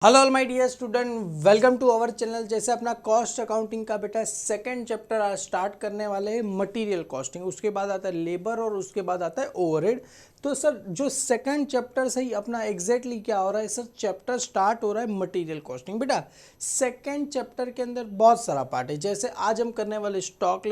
Hello all my dear student, welcome to our channel. जैसे अपना cost accounting का बेटा सेकंड चैप्टर आज स्टार्ट करने वाले हैं मटेरियल कॉस्टिंग, उसके बाद आता है लेबर और उसके बाद आता है ओवरहेड। तो सर जो सेकंड चैप्टर से ही अपना एग्जैक्टली क्या हो रहा है सर, चैप्टर स्टार्ट हो रहा है मटेरियल कॉस्टिंग। बेटा सेकंड चैप्टर के अंदर बहुत सारा पार्ट है। जैसे आज हम करने वाले स्टॉक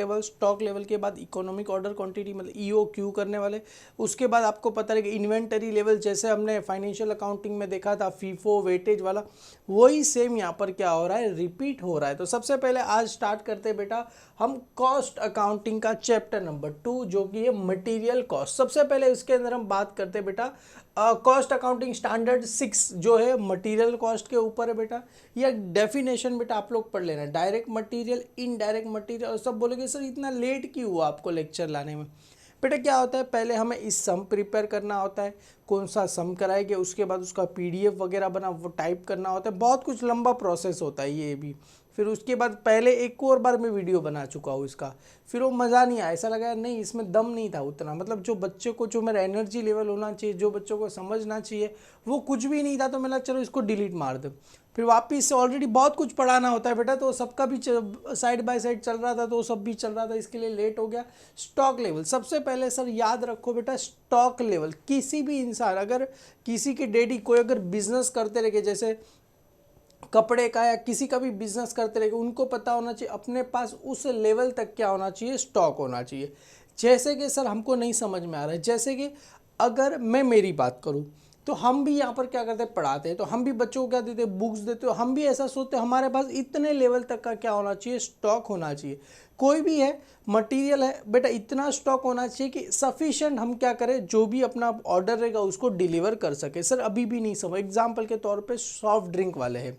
लेवल के बाद इकोनॉमिक ऑर्डर क्वांटिटी मतलब EOQ करने वाले। उसके बाद आपको पता है कि इन्वेंटरी लेवल, जैसे हमने फाइनेंशियल अकाउंटिंग में देखा था फीफो वेटेज वाला, वही सेम यहाँ पर क्या हो रहा है, रिपीट हो रहा है। तो सबसे पहले आज स्टार्ट करते हैं बेटा हम कॉस्ट अकाउंटिंग का चैप्टर नंबर 2 जो कि है मटेरियल कॉस्ट। सबसे पहले उसके अंदर हम बात करते हैं बेटा कॉस्ट अकाउंटिंग स्टैंडर्ड 6 जो है मटेरियल कॉस्ट के ऊपर है बेटा। यह डेफिनेशन बेटा आप लोग पढ़ लेना, डायरेक्ट मटेरियल, इनडायरेक्ट मटेरियल। और सब बोलेंगे सर इतना लेट क्यों हुआ आपको लेक्चर लाने में। बेटा क्या होता है, पहले हमें इस सम प्रिपेयर करना होता है, कौन सा सम कराएंगे, उसके बाद उसका PDF वगैरह बना वो टाइप करना होता है, बहुत कुछ लंबा प्रोसेस होता है ये भी। फिर उसके बाद पहले एक और बार मैं वीडियो बना चुका हूँ इसका, फिर वो मज़ा नहीं आया, ऐसा लगा नहीं इसमें दम नहीं था उतना, मतलब जो बच्चे को जो मेरा एनर्जी लेवल होना चाहिए, जो बच्चों को समझना चाहिए वो कुछ भी नहीं था। तो मैंने चलो इसको डिलीट मार दो। फिर वापिस से ऑलरेडी बहुत कुछ पढ़ाना होता है बेटा, तो सबका भी साइड बाय साइड चल रहा था, तो सब भी चल रहा था, इसके लिए लेट हो गया। स्टॉक लेवल सबसे पहले सर याद रखो बेटा, स्टॉक लेवल किसी भी इंसान, अगर किसी के डैडी कोई अगर बिजनेस करते रहे, जैसे कपड़े का या किसी का भी बिजनेस करते रहे, उनको पता होना चाहिए अपने पास उस लेवल तक क्या होना चाहिए, स्टॉक होना चाहिए। जैसे कि सर हमको नहीं समझ में आ रहा है, जैसे कि अगर मैं मेरी बात करूं तो हम भी यहाँ पर क्या करते हैं, पढ़ाते हैं, तो हम भी बच्चों को क्या देते हैं, बुक्स देते हो, हम भी ऐसा सोचते हैं हमारे पास इतने लेवल तक का क्या होना चाहिए, स्टॉक होना चाहिए। कोई भी है मटेरियल है बेटा, इतना स्टॉक होना चाहिए कि सफिशिएंट हम क्या करें, जो भी अपना ऑर्डर रहेगा उसको डिलीवर कर सके। सर अभी भी नहीं समझ, एग्जाम्पल के तौर पे सॉफ्ट ड्रिंक वाले हैं,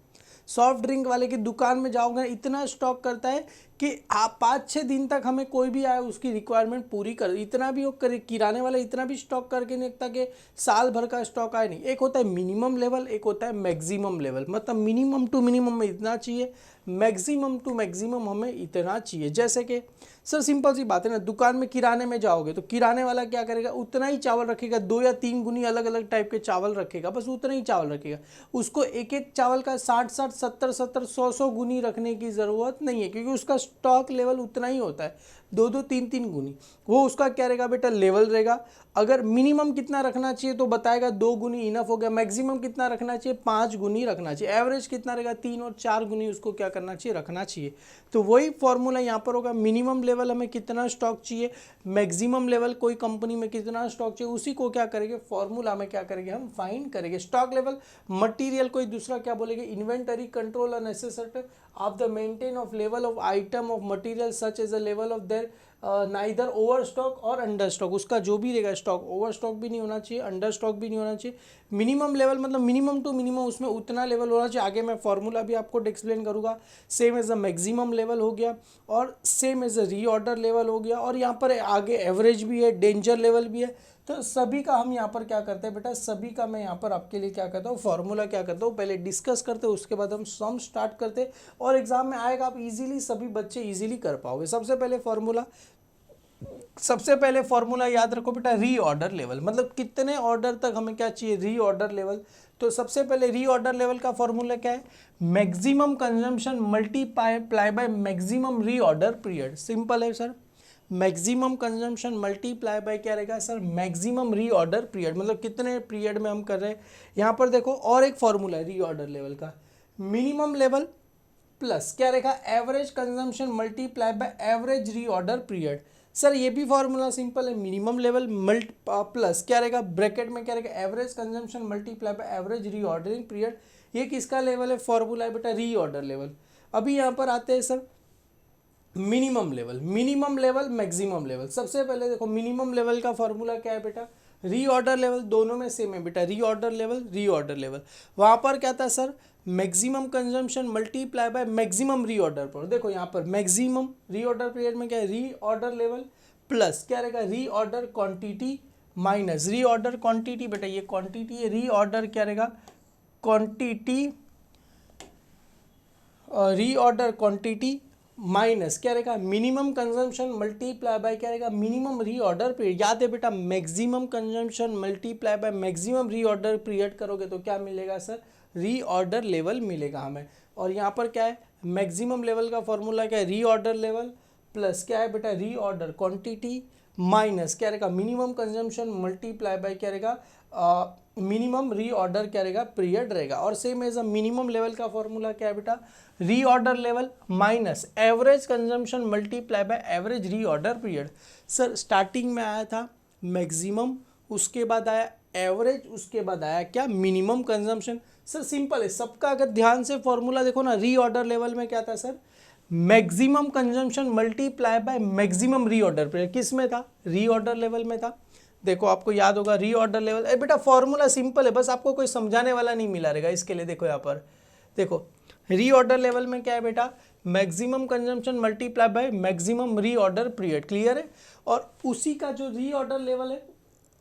सॉफ्ट ड्रिंक वाले की दुकान में जाओगे, इतना स्टॉक करता है कि आप 5-6 दिन तक हमें कोई भी आए उसकी रिक्वायरमेंट पूरी कर, इतना भी वो करे। किराने वाला इतना भी स्टॉक करके नहीं रखता कि साल भर का स्टॉक आए नहीं। एक होता है मिनिमम लेवल, एक होता है मैक्सिमम लेवल, मतलब मिनिमम टू मिनिमम में इतना चाहिए, मैक्सिमम टू मैक्सिमम हमें इतना चाहिए। जैसे कि सर सिंपल सी बात है ना, दुकान में किराने में जाओगे तो किराने वाला क्या करेगा, उतना ही चावल रखेगा, 2 या 3 गुनी अलग अलग टाइप के चावल रखेगा, बस उतना ही चावल रखेगा। उसको एक एक चावल का 60-60, 70-70, 100-100 गुनी रखने की ज़रूरत नहीं है, क्योंकि उसका स्टॉक लेवल उतना ही होता है, 2-2, 3-3 गुनी। वो उसका क्या रहेगा बेटा, लेवल रहेगा। अगर मिनिमम कितना रखना चाहिए तो बताएगा 2 गुनी इनफ हो गया, मैक्सिमम कितना रखना चाहिए, 5 गुनी रखना चाहिए, एवरेज कितना रहेगा, 3 और 4 गुनी उसको क्या करना चाहिए, रखना चाहिए। तो वही फॉर्मूला यहाँ पर होगा, मिनिमम लेवल हमें कितना स्टॉक चाहिए, मैक्सिमम लेवल कोई कंपनी में कितना स्टॉक चाहिए, उसी को क्या करेंगे, फॉर्मूला में क्या करेंगे, हम फाइंड करेंगे। स्टॉक लेवल मटेरियल कोई दूसरा क्या बोलेंगे, इन्वेंटरी कंट्रोल और necessity of the maintain of level of item of material such as a level of there neither over stock और अंडर स्टॉक। उसका जो भी रहेगा स्टॉक, ओवर स्टॉक भी नहीं होना चाहिए, अंडर स्टॉक भी नहीं होना चाहिए। मिनिमम लेवल मतलब मिनिमम टू मिनिमम, उसमें उतना लेवल होना चाहिए। आगे मैं फॉर्मूला भी आपको एक्सप्लेन करूंगा। Same as a maximum level हो गया, और same as a reorder level हो गया, और यहाँ पर आगे एवरेज भी है, डेंजर लेवल भी है। तो सभी का हम यहाँ पर क्या करते हैं बेटा, सभी का मैं यहाँ पर आपके लिए क्या करता हूँ, फॉर्मूला क्या करता हूँ, पहले डिस्कस करते हैं, उसके बाद हम सम स्टार्ट करते हैं, और एग्जाम में आएगा, आप इजीली सभी बच्चे इजीली कर पाओगे। सबसे पहले फॉर्मूला याद रखो बेटा, रीऑर्डर लेवल, मतलब कितने ऑर्डर तक हमें क्या चाहिए, रीऑर्डर लेवल। तो सबसे पहले रीऑर्डर लेवल का फॉर्मूला क्या है, maximum consumption multiply by maximum reorder period. Simple है sir, maximum consumption multiply by क्या रहेगा सर, मैक्सिमम रीऑर्डर पीरियड, मतलब कितने पीरियड में हम कर रहे हैं। यहाँ पर देखो और एक फॉर्मूला है रीऑर्डर लेवल का, मिनिमम लेवल प्लस क्या रहेगा, average consumption multiply by average reorder period. Sir ये भी फॉर्मूला सिंपल है, मिनिमम लेवल प्लस क्या रहेगा, ब्रैकेट में क्या रहेगा, average consumption multiply by average reordering period. ये किसका लेवल है, फॉर्मूला है बेटा रीऑर्डर लेवल। अभी यहाँ पर आते हैं sir minimum level maximum level. सबसे पहले देखो मिनिमम लेवल का फॉर्मूला क्या है बेटा, रीऑर्डर लेवल, दोनों में सेम है बेटा, रीऑर्डर लेवल। वहां पर क्या था sir, maximum consumption multiply by maximum reorder पर। देखो यहाँ पर मैक्सिमम रीऑर्डर पीरियड में क्या है, रीऑर्डर लेवल प्लस क्या रहेगा, reorder quantity minus reorder quantity. बेटा ये क्वांटिटी है, रीऑर्डर क्या रहेगा, क्वांटिटी, रीऑर्डर क्वांटिटी माइनस क्या रहेगा, मिनिमम कंजम्पशन मल्टीप्लाई बाय क्या रहेगा, मिनिमम रीऑर्डर पीरियड। याद है बेटा, maximum consumption multiply by maximum reorder period करोगे तो क्या मिलेगा सर, रीऑर्डर लेवल मिलेगा हमें। और यहाँ पर क्या है, मैक्सिमम लेवल का फॉर्मूला क्या है, रीऑर्डर लेवल प्लस क्या है बेटा, रीऑर्डर क्वांटिटी माइनस क्या रहेगा, मिनिमम कंजम्पशन मल्टीप्लाई बाय क्या रहेगा, मिनिमम रीऑर्डर क्या रहेगा, पीरियड रहेगा। और same as a minimum level का फॉर्मूला क्या है बेटा, reorder level minus average consumption multiply by average reorder period. Sir starting में आया था मैक्सिमम, उसके बाद आया एवरेज, उसके बाद आया क्या, मिनिमम कंजम्पशन। सर सिंपल है सबका, अगर ध्यान से फॉर्मूला देखो ना, रीऑर्डर लेवल में क्या था sir, maximum consumption multiply by maximum reorder period. किस में था, रीऑर्डर लेवल में था। देखो आपको याद होगा रीऑर्डर लेवल, बेटा फॉर्मूला सिंपल है, बस आपको कोई समझाने वाला नहीं मिला रहेगा इसके लिए। देखो यहाँ पर देखो रीऑर्डर लेवल में क्या है बेटा, maximum consumption multiply by maximum reorder period, clear है। और उसी का जो रीऑर्डर लेवल है,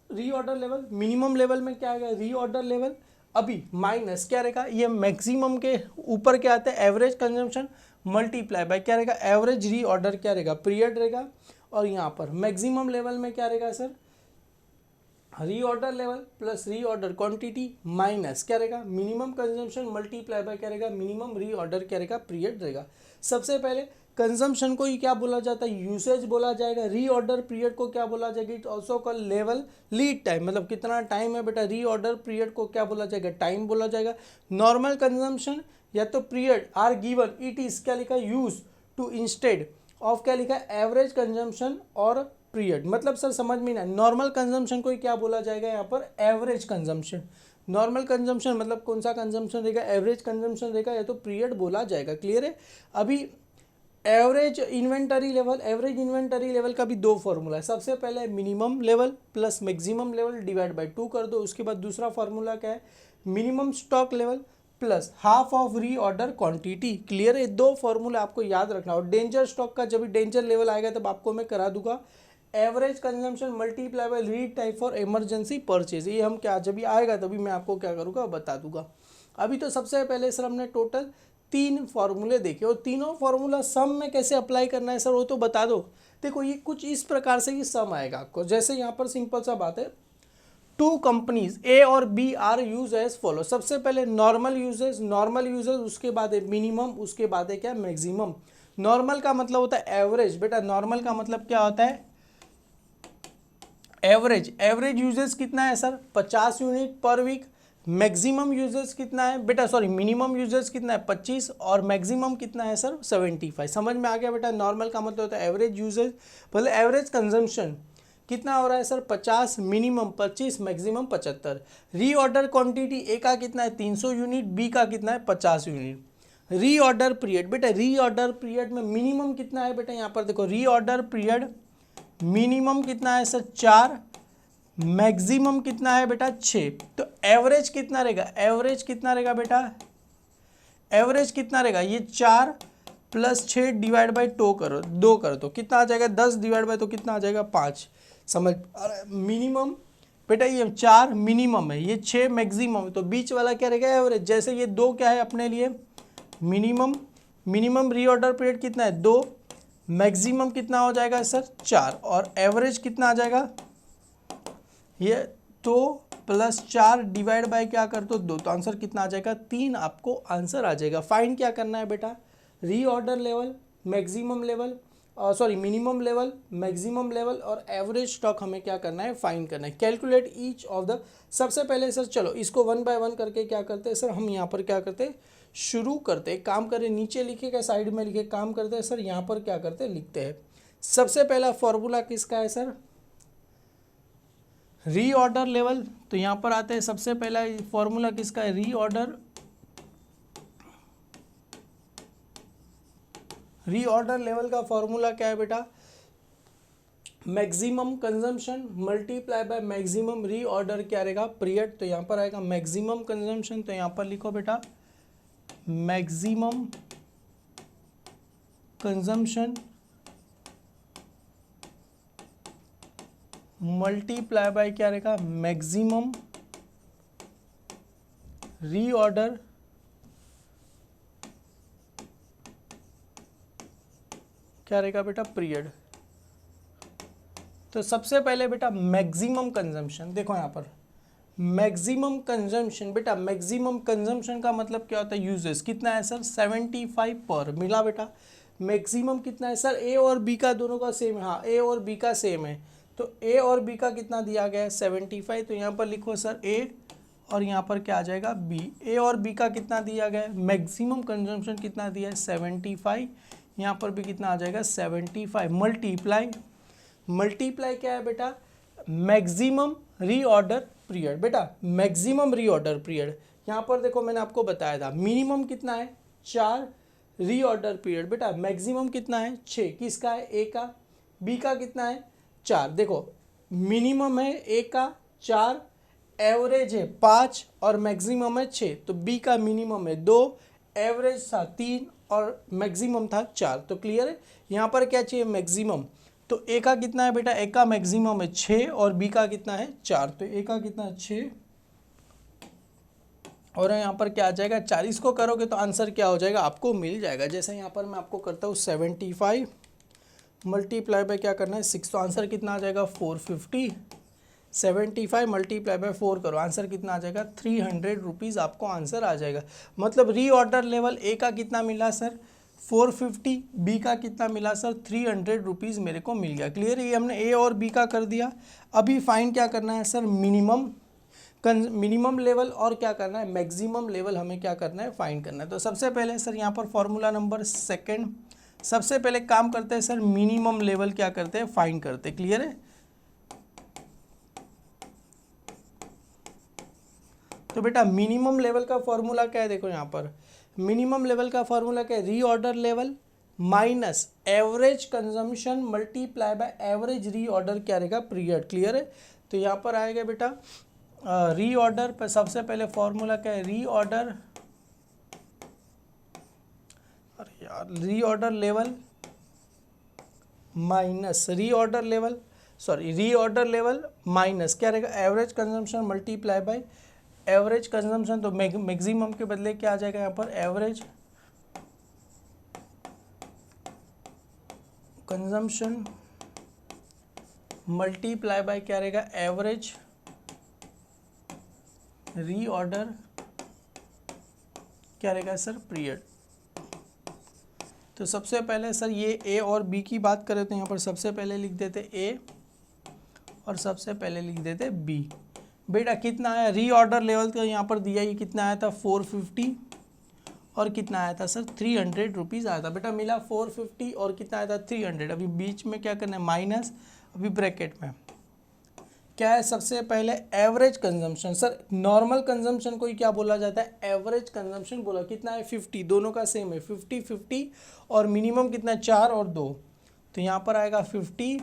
रीऑर्डर लेवल मिनिमम लेवल में क्या आएगा, रीऑर्डर लेवल अभी माइनस क्या रहेगा, ये मैक्सिमम के ऊपर क्या आता है, एवरेज कंजम्पशन मल्टीप्लाई बाय क्या रहेगा, एवरेज रीऑर्डर क्या रहेगा, पीरियड रहेगा। और यहाँ पर मैक्सिमम लेवल में क्या रहेगा sir, reorder level plus reorder quantity minus क्या रहेगा, मिनिमम कंजम्पशन मल्टीप्लाई बाय क्या रहेगा, मिनिमम रीऑर्डर क्या रहेगा, पीरियड रहेगा। सबसे पहले कंजम्पशन को ही क्या बोला जाता है, यूसेज बोला जाएगा। रीऑर्डर पीरियड को क्या बोला जाएगा, it also call level lead time, मतलब कितना टाइम है बेटा, रीऑर्डर पीरियड को क्या बोला जाएगा, टाइम बोला जाएगा। नॉर्मल कंजम्पशन या तो period are given, it is क्या लिखा, यूज टू इंस्टेड ऑफ क्या लिखा, एवरेज कंजम्पशन और पीरियड। मतलब सर समझ में ना, नॉर्मल कंजम्पशन को ही क्या बोला जाएगा यहाँ पर, एवरेज कंजम्पशन। नॉर्मल कंजम्पशन मतलब कौन सा कंजम्पशन रहेगा, एवरेज कंजम्पशन रहेगा, या तो पीरियड बोला जाएगा, क्लियर है। अभी average inventory level, average inventory level का भी दो फॉर्मूला है। सबसे पहले minimum level plus maximum level divide by 2 कर दो। उसके बाद दूसरा फॉर्मूला क्या है, minimum stock level plus half of reorder quantity, clear है। दो फॉर्मूला आपको याद रखना। और डेंजर स्टॉक का जब भी डेंजर लेवल आएगा तब आपको मैं करा दूंगा, average consumption multiply bye lead time for emergency purchase. ये हम क्या जब भी आएगा तभी मैं आपको क्या करूँगा, बता दूंगा। अभी तो सबसे पहले सर हमने टोटल 3 फार्मूले देखे, और तीनों फार्मूला सम में कैसे अप्लाई करना है सर वो तो बता दो। देखो ये कुछ इस प्रकार से ही सम आएगा आपको, जैसे यहाँ पर सिंपल सा बात है, 2 कंपनीज ए और B are use as follow. सबसे पहले नॉर्मल यूजेज, नॉर्मल यूजेज, उसके बाद है मिनिमम, उसके बाद है क्या, मैक्सिमम। नॉर्मल का मतलब होता है एवरेज, बेटा नॉर्मल का मतलब क्या होता है, एवरेज। एवरेज यूजेस कितना है sir, 50 unit per week. Maximum uses कितना है बेटा, सॉरी मिनिमम यूजेस कितना है 25, और मैक्सिमम कितना है सर 75। समझ में आ गया बेटा, नॉर्मल का मतलब होता है एवरेज यूजेस, मतलब एवरेज कंजम्पशन कितना हो रहा है sir 50, minimum 25, maximum 75। Reorder quantity A का कितना है 300 यूनिट, बी का कितना है 50 यूनिट। रीऑर्डर पीरियड, बेटा रीऑर्डर पीरियड में मिनिमम कितना है बेटा, यहाँ पर देखो रीऑर्डर पीरियड मिनिमम कितना है सर 4, मैक्सिमम कितना है बेटा 6। तो एवरेज कितना रहेगा, एवरेज कितना रहेगा बेटा, एवरेज कितना रहेगा, ये 4 प्लस 6 डिवाइड बाई 2 करो, 2 कर दो, कितना आ जाएगा 10 डिवाइड बाई तो कितना आ जाएगा 5। समझ, मिनिमम बेटा ये 4 मिनिमम है, ये 6 मैक्सिमम है, तो बीच वाला क्या रहेगा एवरेज। जैसे ये 2 क्या है अपने लिए मिनिमम, मिनिमम रीऑर्डर पीरियड कितना है 2, मैक्सिमम कितना हो जाएगा सर 4, और एवरेज कितना आ जाएगा, ये 2 प्लस 4 डिवाइड बाय क्या कर दो 2, तो आंसर कितना आ जाएगा 3, आपको आंसर आ जाएगा। फाइंड क्या करना है बेटा, reorder level, maximum level, sorry minimum level, maximum level और एवरेज स्टॉक हमें क्या करना है, फाइंड करना है। कैलकुलेट ईच ऑफ द, सबसे पहले सर चलो इसको 1 बाय 1 करके क्या करते हैं सर, हम यहाँ पर क्या करते हैं शुरू करते हैं, काम करें, नीचे लिखे क्या साइड में लिखे काम करते हैं सर, यहाँ पर क्या करते हैं लिखते हैं। सबसे पहला फॉर्मूला किसका है सर, रीऑर्डर लेवल, तो यहाँ पर आते हैं सबसे पहला फॉर्मूला किसका है, रीऑर्डर लेवल का फॉर्मूला क्या है बेटा, maximum consumption multiply by maximum reorder क्या रहेगा पीरियड। तो यहाँ पर आएगा मैक्सिमम कंजम्पशन, तो यहाँ पर लिखो बेटा मैक्सिमम कंजम्पशन मल्टीप्लाई बाय क्या रहेगा मैक्सिमम रीऑर्डर क्या रहेगा बेटा पीरियड। तो सबसे पहले बेटा मैक्सिमम कंजम्पशन, देखो यहाँ पर मैक्सिमम कंजम्पशन, बेटा मैक्सिमम कंजम्पशन का मतलब क्या होता है, यूजेस कितना है सर 75 पर, मिला बेटा। मैक्सिमम कितना है सर, ए और बी का दोनों का सेम है, हाँ ए और बी का सेम है, तो ए और बी का कितना दिया गया है 75, तो यहाँ पर लिखो सर ए और यहाँ पर क्या आ जाएगा बी। ए और बी का कितना दिया गया है, मैक्सिमम कंजम्पशन कितना दिया है 75, यहाँ पर भी कितना आ जाएगा 75, मल्टीप्लाई, मल्टीप्लाई क्या है बेटा, मैक्सिमम रीऑर्डर पीरियड, बेटा मैक्सिमम रीऑर्डर पीरियड। यहाँ पर देखो मैंने आपको बताया था मिनिमम कितना है 4 रीऑर्डर पीरियड, बेटा मैक्सिमम कितना है 6, किसका है ए का, बी का कितना है 4, देखो मिनिमम है ए का 4, एवरेज है 5 और मैक्सिमम है 6, तो बी का मिनिमम है 2, एवरेज था 3 और मैक्सिमम था 4, तो क्लियर है। यहाँ पर क्या चाहिए मैक्सिमम, तो ए का कितना है बेटा, ए का मैक्सिमम है 6 और बी का कितना है 4, तो ए का कितना है 6 और यहाँ पर क्या आ जाएगा 4, इसको करोगे तो आंसर क्या हो जाएगा आपको मिल जाएगा। जैसे यहाँ पर मैं आपको करता हूँ 75 मल्टीप्लाई बाय क्या करना है 6, तो आंसर कितना आ जाएगा 450, 75 मल्टीप्लाई बाय 4 करो, आंसर कितना आ जाएगा 300 रुपीज़ आपको आंसर आ जाएगा। मतलब रीऑर्डर लेवल ए का कितना मिला सर 450, बी का कितना मिला सर 300 रुपीज़ मेरे को मिल गया। क्लियर है, ये हमने ए और बी का कर दिया। अभी फाइन क्या करना है सर, मिनिमम लेवल और क्या करना है मैक्सिमम लेवल, हमें क्या करना है फाइंड करना है। तो सबसे पहले सर यहाँ पर फॉर्मूला नंबर सेकंड, सबसे पहले काम करते हैं सर मिनिमम लेवल क्या करते हैं फाइंड करते हैं। क्लियर है, तो बेटा मिनिमम लेवल का फॉर्मूला क्या है, देखो यहाँ पर मिनिमम लेवल का फॉर्मूला क्या है, reorder level minus average consumption multiply by average reorder क्या रहेगा पीरियड। क्लियर है, तो यहाँ पर आएगा बेटा रीऑर्डर पर सबसे पहले फॉर्मूला क्या है, रीऑर्डर, अरे यार reorder level minus reorder level, sorry reorder level minus क्या रहेगा average consumption multiply by average consumption, तो मैक्सिमम के बदले क्या आ जाएगा यहाँ पर एवरेज कंजम्पशन मल्टीप्लाई बाय क्या रहेगा एवरेज रीऑर्डर क्या रहेगा सर पीरियड। तो सबसे पहले सर ये ए और बी की बात करें तो यहाँ पर सबसे पहले लिख देते ए और सबसे पहले लिख देते बी। बेटा कितना आया रीऑर्डर लेवल तो यहाँ पर दिया, ये कितना आया था 450 और कितना आया था सर 300 रुपीज़ आया था। बेटा मिला 450 और कितना आया था 300, अभी बीच में क्या करना है माइनस, अभी ब्रैकेट में क्या है सबसे पहले average consumption, sir normal consumption को ही क्या बोला जाता है एवरेज कंजम्पशन बोला, कितना है 50, दोनों का सेम है 50 50 और मिनिमम कितना है 4 और 2, तो यहाँ पर आएगा 50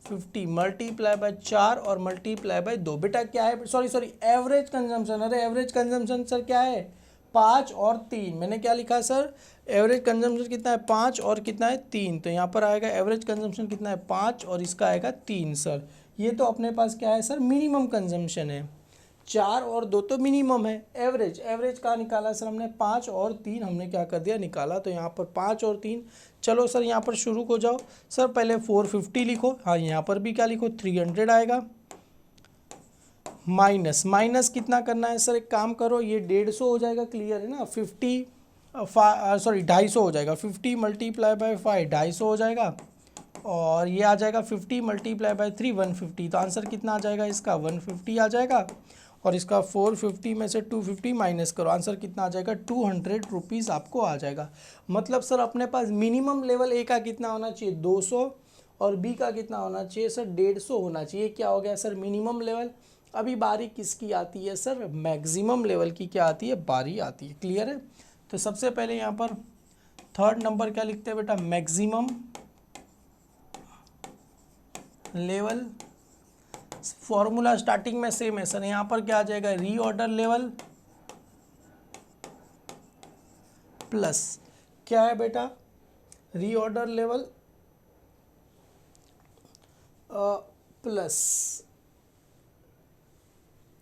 50 मल्टीप्लाई बाय 4 और मल्टीप्लाई बाय 2। बेटा क्या है सॉरी एवरेज कंजम्पशन, अरे एवरेज कंजम्पशन सर क्या है 5 और 3, मैंने क्या लिखा है सर एवरेज कंजम्पशन कितना है 5 और कितना है 3, तो यहाँ पर आएगा एवरेज कंजम्पशन कितना है 5 और इसका आएगा 3 सर। ये तो अपने पास क्या है सर मिनिमम कंजम्पशन है, 4 और 2 तो मिनिमम है, एवरेज एवरेज का निकाला सर हमने 5 और 3 हमने क्या कर दिया निकाला, तो यहाँ पर 5 और 3। चलो सर यहाँ पर शुरू हो जाओ सर, पहले 450 लिखो, हाँ यहाँ पर भी क्या लिखो 300 आएगा, माइनस माइनस कितना करना है सर एक काम करो ये 150 हो जाएगा, क्लियर है ना 250 हो जाएगा, 50 मल्टीप्लाई बाय 5 250 हो जाएगा और ये आ जाएगा 50 मल्टीप्लाई बाय 3 150, तो आंसर कितना आ जाएगा इसका 150 आ जाएगा और इसका 450 में से 250 माइनस करो, आंसर कितना आ जाएगा 200 रुपीज़ आपको आ जाएगा। मतलब सर अपने पास मिनिमम लेवल ए का कितना होना चाहिए 200 और बी का कितना होना चाहिए सर 150 होना चाहिए, क्या हो गया सर मिनिमम लेवल। अभी बारी किसकी आती है सर मैक्सिमम लेवल की क्या आती है बारी आती है। क्लियर है, तो सबसे पहले यहाँ पर थर्ड नंबर क्या लिखते हैं बेटा मैक्सिमम लेवल, फॉर्मूला स्टार्टिंग में सेम है सर, यहाँ पर क्या आ जाएगा रीऑर्डर लेवल प्लस क्या है बेटा रीऑर्डर लेवल प्लस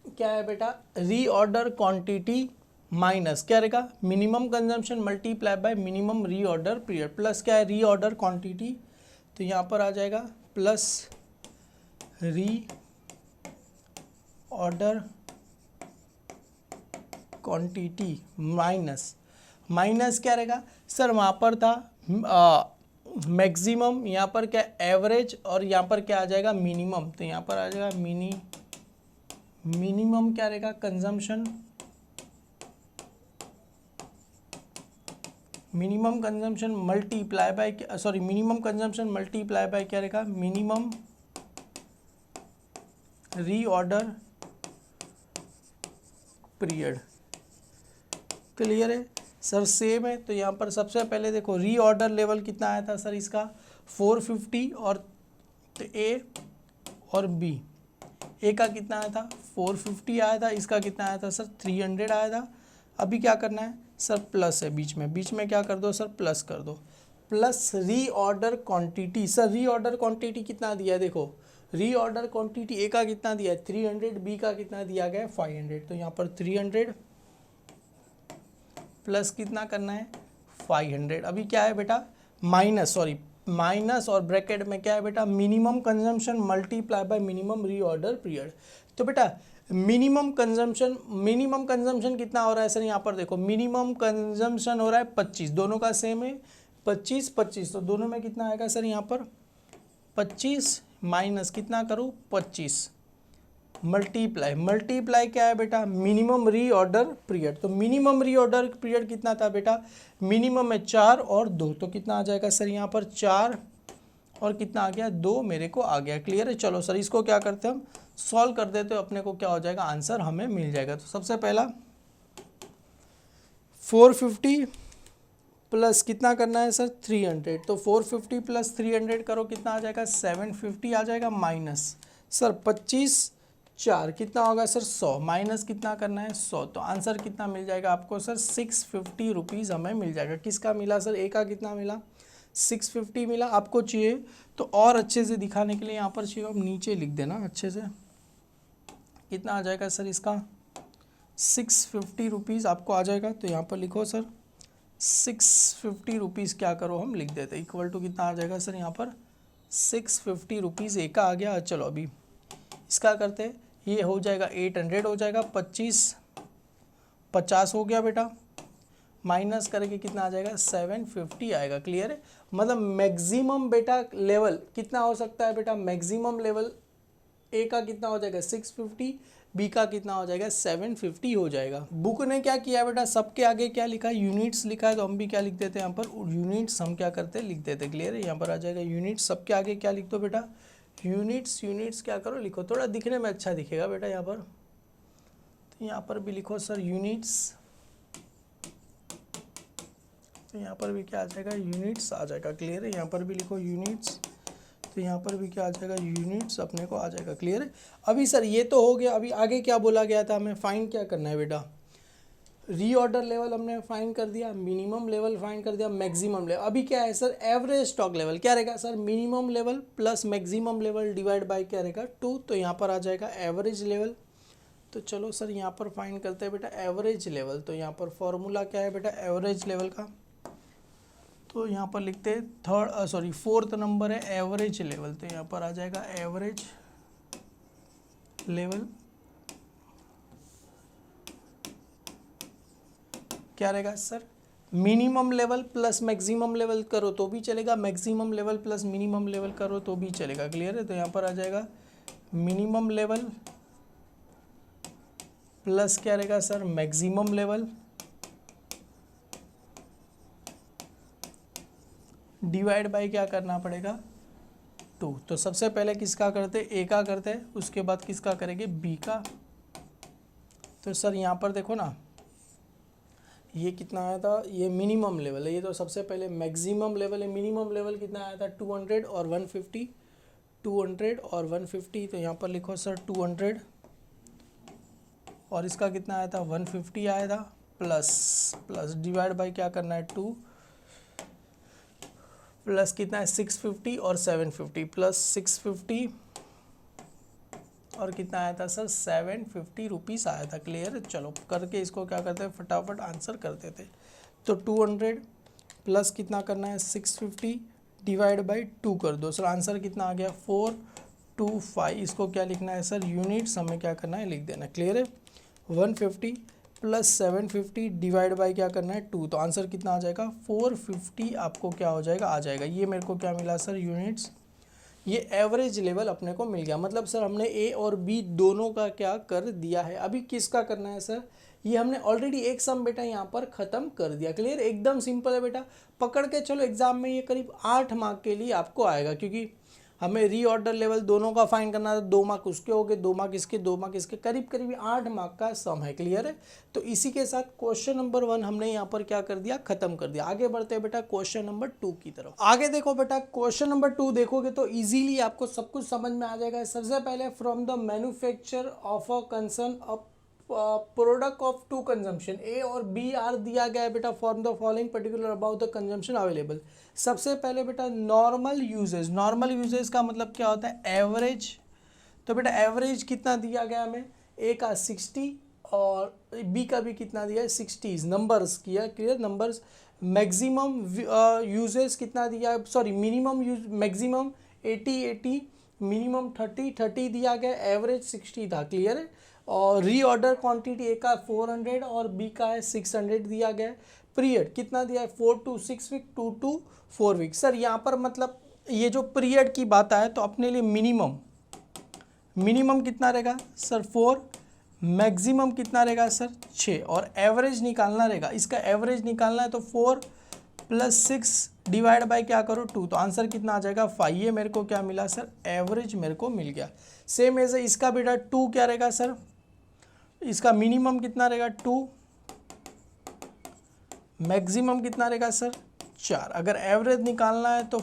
क्या है बेटा रीऑर्डर क्वांटिटी माइनस क्या रहेगा minimum consumption multiply bye minimum reorder period, plus क्या है रीऑर्डर क्वांटिटी, तो यहाँ पर आ जाएगा प्लस री ऑर्डर क्वांटिटी माइनस क्या रहेगा सर, वहाँ पर था मैक्सिमम, यहाँ पर क्या एवरेज, और यहाँ पर क्या आ जाएगा मिनिमम। तो यहाँ पर आ जाएगा मिनिमम क्या रहेगा consumption, minimum consumption multiply bye, sorry minimum consumption multiply by क्या रहेगा मिनिमम रीऑर्डर पीरियड। क्लियर है सर, सेम है। तो यहाँ पर सबसे पहले देखो रीऑर्डर लेवल कितना आया था सर इसका 450, और ए और बी, ए का कितना आया था 450 आया था, इसका कितना आया था सर 300 आया था। अभी क्या करना है सर, प्लस है बीच में क्या कर दो सर, प्लस कर दो, plus reorder quantity. Sir reorder quantity कितना दिया है, देखो रीऑर्डर क्वांटिटी ए का कितना दिया है 300, बी का कितना दिया गया है 500। तो यहाँ पर 300 प्लस कितना करना है 500। अभी क्या है बेटा माइनस और ब्रैकेट में क्या है बेटा minimum consumption multiply bye minimum reorder period. तो बेटा मिनिमम कंजम्पशन कितना हो रहा है सर, यहाँ पर देखो मिनिमम कंजम्पशन हो रहा है 25, दोनों का सेम है 25, तो दोनों में कितना आएगा सर यहाँ पर 25 माइनस कितना करूँ 25 मल्टीप्लाई क्या है बेटा मिनिमम रीऑर्डर पीरियड। तो मिनिमम रीऑर्डर पीरियड कितना था बेटा, मिनिमम में 4 और 2, तो कितना आ जाएगा सर यहाँ पर 4 और कितना आ गया 2 मेरे को आ गया। क्लियर है, चलो सर इसको क्या करते हैं हम सॉल्व कर देते हो, अपने को क्या हो जाएगा आंसर हमें मिल जाएगा। तो सबसे पहला 450 प्लस कितना करना है सर 300, तो 450 प्लस 300 करो कितना आ जाएगा 750 आ जाएगा, माइनस सर 25 4 कितना होगा सर 100, माइनस कितना करना है 100, तो आंसर कितना मिल जाएगा आपको सर 650 रुपीज़ हमें मिल जाएगा। किसका मिला सर, ए का कितना मिला 650 मिला। आपको चाहिए तो और अच्छे से दिखाने के लिए यहाँ पर चाहिए आप नीचे लिख देना अच्छे से, कितना आ जाएगा सर इसका 650 रुपीज़ आपको आ जाएगा। तो यहाँ पर लिखो सर 650 रुपीज़ क्या करो हम लिख देते इक्वल टू कितना आ जाएगा सर यहाँ पर 650 रुपीज़ ए का आ गया। चलो अभी इसका करते, ये हो जाएगा 800 हो जाएगा, 50 हो गया बेटा, माइनस करके कितना आ जाएगा 750 आएगा। क्लियर है, मतलब मैक्सिमम बेटा लेवल कितना हो सकता है बेटा, मैक्सिमम लेवल ए का कितना हो जाएगा 650, बी का कितना हो जाएगा 750 हो जाएगा। बुक ने क्या किया बेटा, सबके आगे क्या लिखा है यूनिट्स लिखा है, तो हम भी क्या लिख देते हैं यहाँ पर यूनिट्स, हम क्या करते हैं लिख देते हैं। क्लियर है, यहाँ पर आ जाएगा यूनिट्स, सबके आगे क्या लिख दो बेटा यूनिट्स क्या करो लिखो, थोड़ा दिखने में अच्छा दिखेगा बेटा यहाँ पर। तो यहाँ पर भी लिखो सर यूनिट्स, तो यहाँ पर भी क्या आ जाएगा यूनिट्स आ जाएगा। क्लियर है, यहाँ पर भी लिखो यूनिट्स, तो यहाँ पर भी क्या आ जाएगा यूनिट्स अपने को आ जाएगा। क्लियर है, अभी सर ये तो हो गया, अभी आगे क्या बोला गया था हमें फाइंड क्या करना है बेटा, रीऑर्डर लेवल हमने फाइंड कर दिया, मिनिमम लेवल फाइंड कर दिया, मैक्सिमम लेवल। अभी क्या है सर एवरेज स्टॉक लेवल क्या रहेगा sir, minimum level plus maximum level divide by क्या रहेगा 2, तो यहाँ पर आ जाएगा एवरेज लेवल। तो चलो सर यहाँ पर फाइंड करते हैं बेटा एवरेज लेवल। तो यहाँ पर फॉर्मूला क्या है बेटा एवरेज लेवल का, तो यहाँ पर लिखते हैं फोर्थ नंबर है एवरेज लेवल। तो यहाँ पर आ जाएगा एवरेज लेवल क्या रहेगा sir, minimum level plus maximum level करो तो भी चलेगा, maximum level plus minimum level करो तो भी चलेगा। क्लियर है, तो यहाँ पर आ जाएगा मिनिमम लेवल प्लस क्या रहेगा sir maximum level divide by क्या करना पड़ेगा 2। तो सबसे पहले किसका करते ए का करते, उसके बाद किसका करेंगे बी का। तो सर यहाँ पर देखो ना ये कितना आया था, ये मिनिमम लेवल है, ये तो सबसे पहले मैक्सिमम लेवल है। मिनिमम लेवल कितना आया था 200 और 150, 200 और 150। तो यहाँ पर लिखो सर 200 और इसका कितना आया था 150 आया था, प्लस डिवाइड बाय क्या करना है 2, प्लस कितना है 650 और 750, प्लस 650 और कितना आया था सर 750 रुपीज़ आया था। क्लियर है, चलो करके इसको क्या करते हैं फटाफट आंसर करते थे। तो 200 प्लस कितना करना है 650 डिवाइड बाय 2 कर दो, सर आंसर कितना आ गया 4 125, इसको क्या लिखना है सर, यूनिट्स हमें क्या करना है, लिख देना। क्लियर है। 150 प्लस 750 डिवाइड बाई क्या करना है 2, तो आंसर कितना आ जाएगा 450 आपको क्या हो जाएगा, आ जाएगा। ये मेरे को क्या मिला सर, यूनिट्स। ये एवरेज लेवल अपने को मिल गया। मतलब सर हमने ए और बी दोनों का क्या कर दिया है। अभी किसका करना है सर, ये हमने ऑलरेडी एक सम बेटा यहाँ पर ख़त्म कर दिया। क्लियर, एकदम सिंपल है बेटा, पकड़ के चलो। एग्जाम में ये करीब 8 मार्क के लिए आपको आएगा, क्योंकि हमें रीऑर्डर लेवल दोनों का फाइंड करना था। 2 मार्क उसके हो गए, 2 मार्क इसके, 2 मार्क इसके, करीब करीब 8 मार्क का सम है। क्लियर है। तो इसी के साथ क्वेश्चन नंबर 1 हमने यहाँ पर क्या कर दिया, खत्म कर दिया। आगे बढ़ते हैं बेटा क्वेश्चन नंबर 2 की तरफ। आगे देखो बेटा, क्वेश्चन नंबर 2 देखोगे तो इजीली आपको सब कुछ समझ में आ जाएगा। सबसे पहले, from the manufacture of a concern a product of to consumption, A और बी आर दिया गया है बेटा, form the following particular about the consumption available. सबसे पहले बेटा नॉर्मल यूजेज। नॉर्मल यूजेज का मतलब क्या होता है, एवरेज। तो बेटा एवरेज कितना दिया गया हमें, ए का 60 और बी का भी कितना दिया है 60, नंबर्स किया। Clear, numbers. मैक्सिमम यूजेज कितना दिया है, sorry minimum use, maximum 80, minimum 30 दिया गया, एवरेज 60 था। क्लियर है। और रीऑर्डर क्वांटिटी ए का 400 और बी का है 600 दिया गया है। पीरियड कितना दिया है, 4 to 6 week, 2 to 4 week. Sir यहाँ पर मतलब ये जो पीरियड की बात आए तो अपने लिए मिनिमम कितना रहेगा सर 4, मैक्सिमम कितना रहेगा सर 6, और एवरेज निकालना रहेगा। इसका एवरेज निकालना है तो 4 + 6 डिवाइड बाय क्या करो 2, तो आंसर कितना आ जाएगा 5। ये मेरे को क्या मिला सर, एवरेज मेरे को मिल गया। सेम एज इसका बेटा 2 क्या रहेगा सर, इसका मिनिमम कितना रहेगा 2, मैक्सिमम कितना रहेगा सर 4। अगर एवरेज निकालना है तो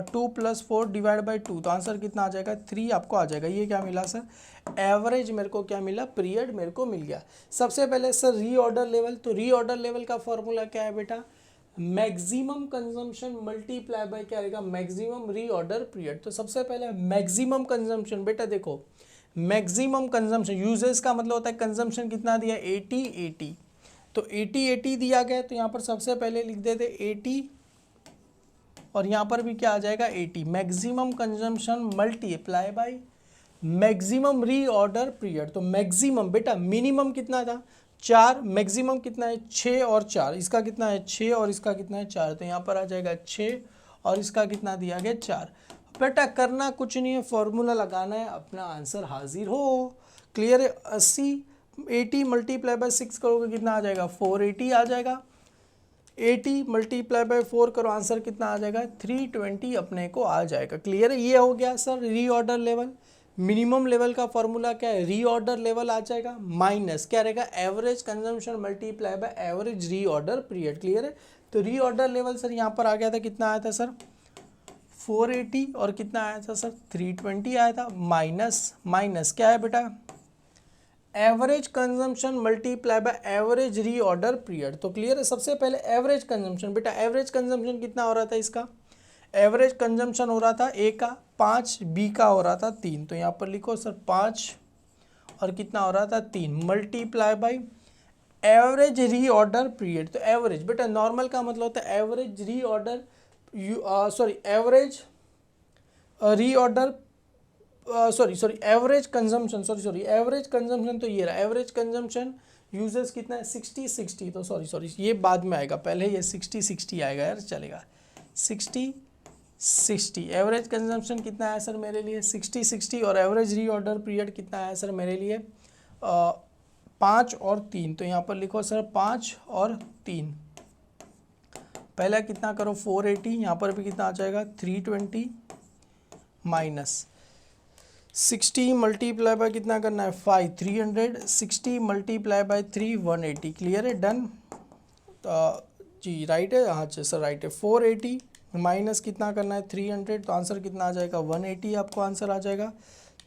2 + 4 डिवाइड बाई 2, तो आंसर कितना आ जाएगा 3 आपको आ जाएगा। ये क्या मिला सर, एवरेज मेरे को क्या मिला, पीरियड मेरे को मिल गया। सबसे पहले सर रीऑर्डर लेवल, तो रीऑर्डर लेवल का फॉर्मूला क्या है बेटा, मैक्सिमम कंजम्पशन मल्टीप्लाई बाय क्या रहेगा, मैक्सिमम रीऑर्डर पीरियड। तो सबसे पहले मैक्सिमम कंजम्पशन, बेटा देखो मैक्सिमम कंजम्पशन, यूजेस का मतलब होता है कंजम्पशन कितना दिया 80, तो 80 दिया गया, तो यहाँ पर सबसे पहले लिख देते 80 और यहाँ पर भी क्या आ जाएगा 80। Maximum consumption multiply by maximum reorder period. तो मैक्सिमम बेटा, मिनिमम कितना था 4, मैक्सिमम कितना है 6 और 4, इसका कितना है 6 और इसका कितना है 4, तो यहाँ पर आ जाएगा 6 और इसका कितना दिया गया 4। बेटा करना कुछ नहीं है, फॉर्मूला लगाना है, अपना आंसर हाजिर हो। क्लियर है। 80 मल्टीप्लाई बाय 6 करोगे कितना आ जाएगा 480 आ जाएगा। 80 मल्टीप्लाई बाय 4 करो, आंसर कितना आ जाएगा 320 अपने को आ जाएगा। क्लियर है। ये हो गया sir reorder level. Minimum level का फॉर्मूला क्या है, रीऑर्डर लेवल आ जाएगा माइनस क्या रहेगा, average consumption multiply by average reorder period. Clear है। तो रीऑर्डर लेवल सर यहाँ पर आ गया था, कितना आया था सर 480 और कितना आया था सर 320 आया था, माइनस क्या है बेटा, average consumption multiply by average reorder period. तो क्लियर है। सबसे पहले एवरेज कंजम्पशन, बेटा एवरेज कंजम्पशन कितना हो रहा था, इसका एवरेज कंजम्पशन हो रहा था ए का 5, बी का हो रहा था 3, तो यहाँ पर लिखो सर 5 और कितना हो रहा था 3 multiply by average reorder period. तो एवरेज बेटा नॉर्मल का मतलब होता है average reorder, average reorder, average consumption, average consumption, तो ये रहा एवरेज कंजम्पशन। यूजेस कितना है 60, तो सॉरी ये बाद में आएगा, पहले ये 60 आएगा यार, चलेगा 60 एवरेज कंजम्पशन कितना है सर मेरे लिए 60 और एवरेज रीऑर्डर पीरियड कितना है सर मेरे लिए 5 और 3, तो यहाँ पर लिखो सर 5 और 3। पहला कितना करो 480, यहाँ पर भी कितना आ जाएगा 320 माइनस 60 मल्टीप्लाई बाय कितना करना है 5, 300, 60 मल्टीप्लाई बाय 3, 180। क्लियर है, डन। जी राइट है, हाँ सर राइट है। 480 माइनस कितना करना है 300, तो आंसर कितना आ जाएगा 180 आपको आंसर आ जाएगा।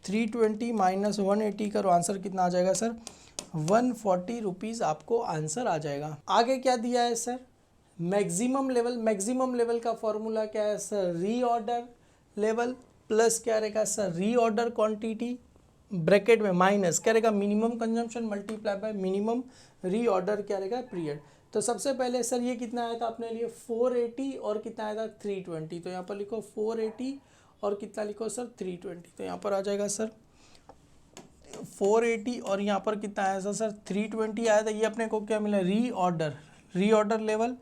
320 माइनस 180 करो, आंसर कितना आ जाएगा सर 140 रुपीज़ आपको आंसर आ जाएगा। आगे क्या दिया है sir, maximum level. Maximum level का फॉर्मूला क्या है सर, रीऑर्डर लेवल प्लस क्या रहेगा सर रीऑर्डर क्वांटिटी, ब्रैकेट में माइनस क्या रहेगा minimum consumption multiply bye minimum reorder क्या रहेगा पीरियड। तो सबसे पहले सर ये कितना आया था अपने लिए 480 और कितना आया था 320, तो यहाँ पर लिखो 480 और कितना लिखो सर 320, तो यहाँ पर आ जाएगा सर 480 और यहाँ पर कितना आया सर 320 आया था। ये अपने को क्या मिला, रीऑर्डर लेवल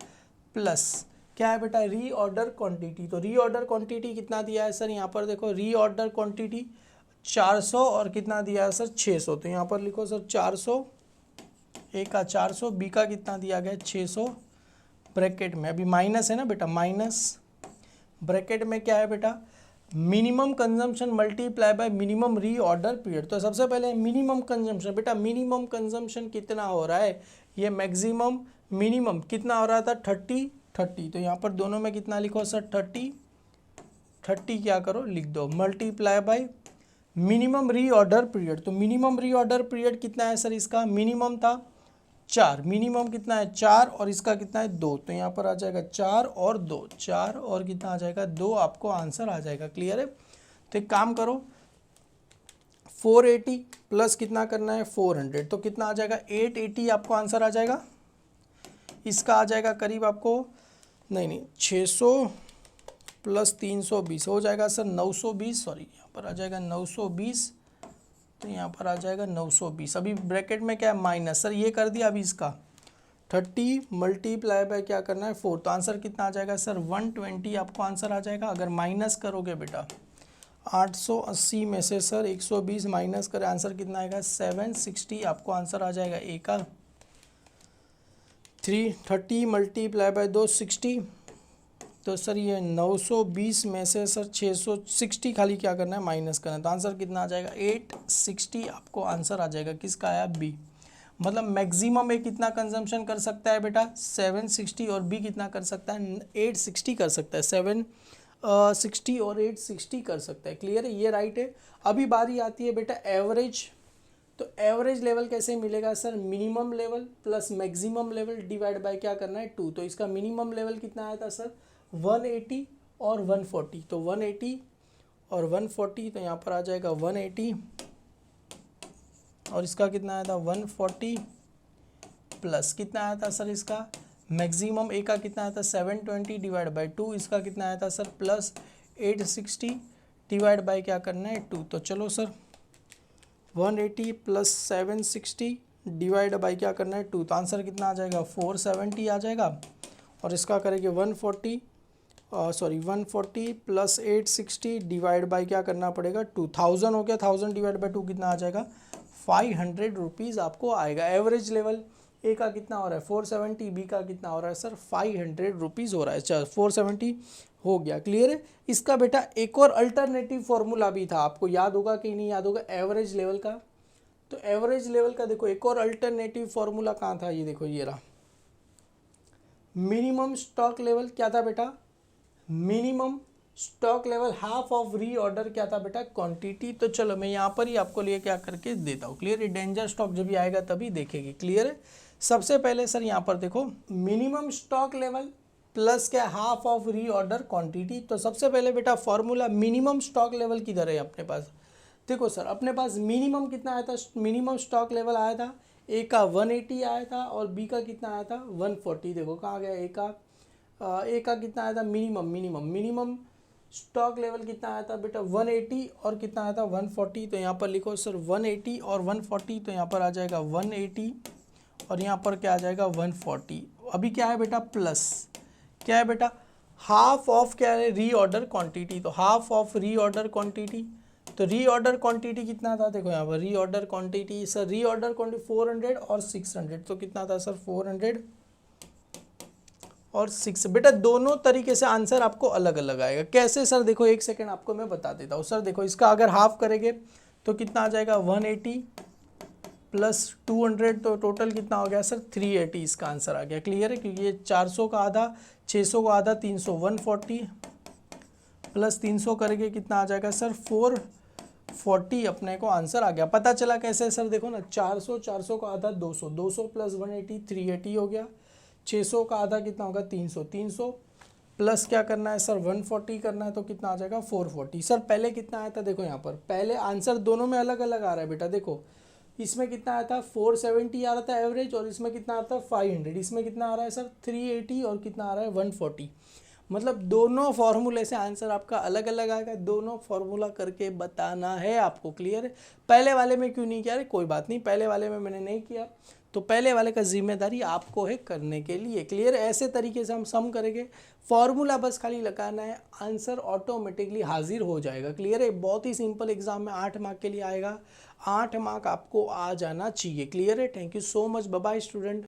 प्लस क्या है बेटा, रीऑर्डर क्वांटिटी। तो रीऑर्डर क्वांटिटी कितना दिया है सर, यहाँ पर देखो रीऑर्डर क्वांटिटी 400 और कितना दिया है सर 600, तो यहाँ पर लिखो सर 400, ए का 400, बी का कितना दिया गया 600, ब्रैकेट में अभी माइनस है ना बेटा, माइनस ब्रैकेट में क्या है बेटा, minimum consumption multiply bye minimum reorder period. तो सबसे पहले मिनिमम कंजम्पशन, बेटा मिनिमम कंजम्पशन कितना हो रहा है, ये मैक्सिमम मिनिमम कितना हो रहा था 30, तो यहाँ पर दोनों में कितना लिखो सर 30 क्या करो लिख दो, multiply by minimum reorder period. तो मिनिमम रीऑर्डर पीरियड कितना है सर, इसका मिनिमम था 4, मिनिमम कितना है 4 और इसका कितना है 2, तो यहाँ पर आ जाएगा 4 और 2, 4 और कितना आ जाएगा 2, आपको आंसर आ जाएगा। क्लियर है। तो एक काम करो 480 प्लस कितना करना है 400, तो कितना आ जाएगा 880 आपको आंसर आ जाएगा। इसका आ जाएगा करीब आपको नहीं 600 प्लस 320 हो जाएगा सर 920, सॉरी यहाँ पर आ जाएगा 920, तो यहाँ पर आ जाएगा 920। अभी ब्रैकेट में क्या है माइनस, सर ये कर दिया। अभी इसका 30 मल्टीप्लाई बाय क्या करना है 4, तो आंसर कितना आ जाएगा सर 120 आपको आंसर आ जाएगा। अगर माइनस करोगे बेटा 880 में से सर 120 माइनस करें, आंसर कितना आएगा 760 आपको आंसर आ जाएगा। ए का 330 मल्टीप्लाई बाय 260, तो सर ये 920 में से सर 660 खाली क्या करना है माइनस करना है, तो आंसर कितना आ जाएगा 860 आपको आंसर आ जाएगा। किसका आया बी, मतलब मैक्सिमम ए कितना कंजम्पशन कर सकता है बेटा 760 और बी कितना कर सकता है 860 कर सकता है, 760 और 860 कर सकता है। क्लियर है, ये राइट है। अभी बारी आती है बेटा एवरेज। तो एवरेज लेवल कैसे मिलेगा sir, minimum level plus maximum level divide by क्या करना है 2, तो इसका मिनिमम लेवल कितना आया था सर 180 और 140, तो 180 और 140, तो यहाँ पर आ जाएगा 180 और इसका कितना आया था 140 प्लस कितना आया था सर इसका मैक्सिमम ए का कितना आया था 720 डिवाइड बाय 2, इसका कितना आया था सर प्लस 860 डिवाइड बाय क्या करना है 2। तो चलो सर 180 प्लस 760 डिवाइड बाय क्या करना है 2, तो आंसर कितना आ जाएगा 470 आ जाएगा। और इसका करेंगे 140 प्लस 860 डिवाइड बाय क्या करना पड़ेगा 2000 हो गया, 1000 डिवाइड बाय 2 कितना आ जाएगा 500 रुपीज़ आपको आएगा। एवरेज लेवल ए का कितना हो रहा है 470, बी का कितना हो रहा है सर 500 रुपीज़ हो रहा है। चल 470 हो गया। क्लियर है। इसका बेटा एक और अल्टरनेटिव फॉर्मूला भी था, आपको याद होगा कि नहीं याद होगा एवरेज लेवल का। तो एवरेज लेवल का देखो एक और अल्टरनेटिव फॉर्मूला कहाँ था, ये देखो ये रहा। मिनिमम स्टॉक लेवल क्या था बेटा, minimum stock level half of री ऑर्डर क्या था बेटा क्वांटिटी। तो चलो मैं यहाँ पर ही आपको लिए क्या करके देता हूँ। क्लियर है, डेंजर स्टॉक जब भी आएगा तभी देखेंगे। क्लियर है। सबसे पहले सर यहाँ पर देखो मिनिमम स्टॉक लेवल प्लस क्या हाफ ऑफ री ऑर्डर क्वांटिटी। तो सबसे पहले बेटा फॉर्मूला मिनिमम स्टॉक लेवल किधर है अपने पास, देखो सर अपने पास मिनिमम कितना आया था, मिनिमम स्टॉक लेवल आया था ए का 180 आया था और बी का कितना आया था 140। देखो कहाँ गया ए का कितना आया था मिनिमम स्टॉक लेवल कितना आया था बेटा 180 और कितना आया था 140। तो यहाँ पर लिखो सर 180 और 140, तो यहाँ पर आ जाएगा 180 और यहाँ पर क्या आ जाएगा 140। अभी क्या है बेटा प्लस क्या है बेटा हाफ ऑफ क्या है री ऑर्डर क्वांटिटी। तो हाफ ऑफ री ऑर्डर क्वांटिटी, तो री ऑर्डर क्वांटिटी कितना था देखो यहाँ पर री ऑर्डर क्वांटिटी सर री ऑर्डर क्वांटिटी 400 और 600। तो कितना था सर 400 और 6। बेटा दोनों तरीके से आंसर आपको अलग अलग आएगा। कैसे सर, देखो एक सेकंड आपको मैं बता देता हूँ। सर देखो इसका अगर हाफ करेंगे तो कितना आ जाएगा 180 प्लस 200, तो टोटल कितना हो गया सर 380 इसका आंसर आ गया। क्लियर है, क्योंकि ये 400 का आधा 600 का आधा 300 140 प्लस 300 करेंगे कितना आ जाएगा सर 440 अपने को आंसर आ गया। पता चला कैसे सर, देखो ना 400 का आधा 200 प्लस 180 380 हो गया। 600 का आधा कितना होगा 300 प्लस क्या करना है सर 140 करना है, तो कितना आ जाएगा 440। सर पहले कितना आया था देखो यहाँ पर, पहले आंसर दोनों में अलग अलग आ रहा है बेटा। देखो इसमें कितना आया था 470 आ रहा था एवरेज और इसमें कितना आता है 500। इसमें कितना आ रहा है सर 380 और कितना आ रहा है 140। मतलब दोनों फॉर्मूले से आंसर आपका अलग अलग आएगा, दोनों फॉर्मूला करके बताना है आपको। क्लियर है? पहले वाले में क्यों नहीं किया? अरे कोई बात नहीं, पहले वाले में मैंने नहीं किया तो पहले वाले का जिम्मेदारी आपको है करने के लिए। क्लियर? ऐसे तरीके से हम सम करेंगे, फॉर्मूला बस खाली लगाना है, आंसर ऑटोमेटिकली हाजिर हो जाएगा। क्लियर है? बहुत ही सिंपल एग्जाम में 8 मार्क के लिए आएगा, 8 मार्क आपको आ जाना चाहिए। क्लियर है? Thank you so much, bye bye student.